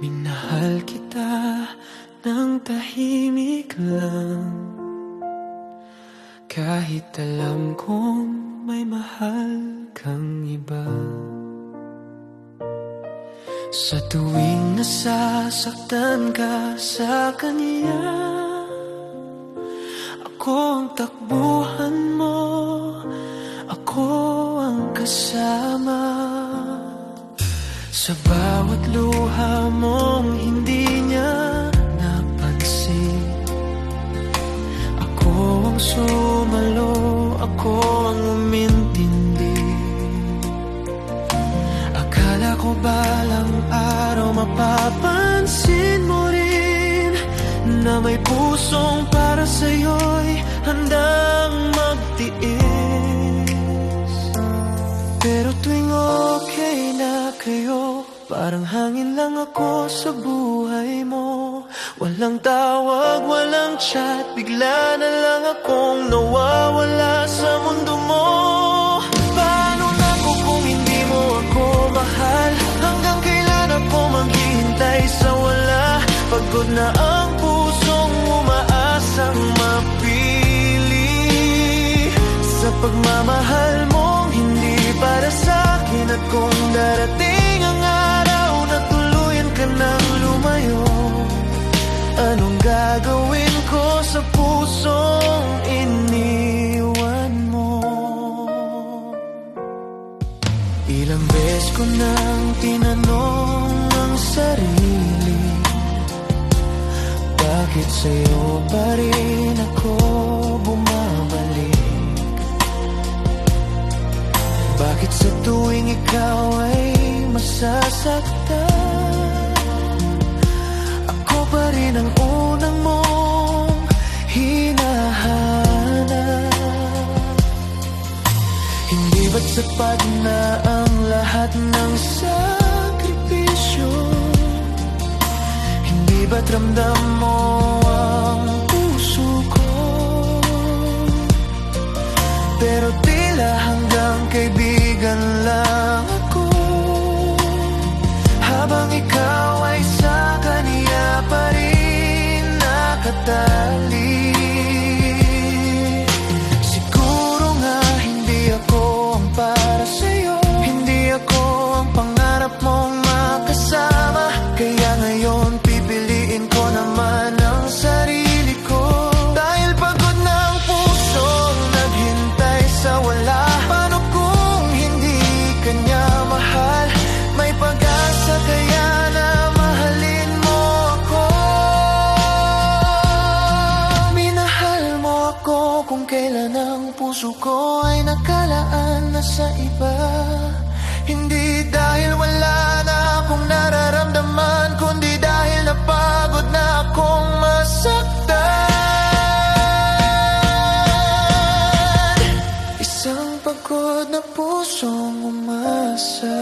Minahal kita ng tahimik lang, kahit alam kong may mahal kang iba. Sa tuwing nasasaktan ka sa kanya, ako ang takbuhan mo, ako ang kasama. Sa bawat luha mong hindi niya napansin, ako ang sumalo, ako ang umintindi. Akala ko balang araw mapapansin mo rin na may pusong para sa'yo'y handang magtiis. Pero tuwing okay na kayo, parang hangin lang ako sa buhay mo. Walang tawag, walang chat, bigla na lang akong nawawala sa mundo mo. Paano na ko kung hindi mo ako mahal? Hanggang kailan ako maghihintay sa wala? Pagod na ang pusong umaasang mapili sa pagmamahal mong hindi para sa'kin. At kung darating ang araw na tuluyan ka nang lumayo, anong gagawin ko sa pusong iniwan mo? Ilang beses ko nang tinanong ang sarili, bakit sa'yo pa rin ako bumabalik? Bakit sa tuwing ikaw ay masasaktan, ako pa rin ang unang mong hinahanap? Hindi ba't sapat na ang lahat ng sakripisyo? Hindi ba't ramdam mo ang puso ko? Pero tila hanggang kaibigan lang ako, habang ikaw ay sa kanya pa rin nakatali. Siguro nga hindi ako ang para sa'yo, hindi ako ang pangarap mong makasama. Kaya ngayon pipiliin ko naman ang sarili ko, dahil pagod na ang pusong naghintay sa wala. Paano kung hindi kanya mahal? May pag-asa kaya na mahalin mo ako. Minahal mo ako kung kailan ang puso ko ay nakalaan na sa iba. Hindi dahil wala na akong nararamdaman, kundi dahil napagod na akong masaktan. Isang pagod na pusong umasa.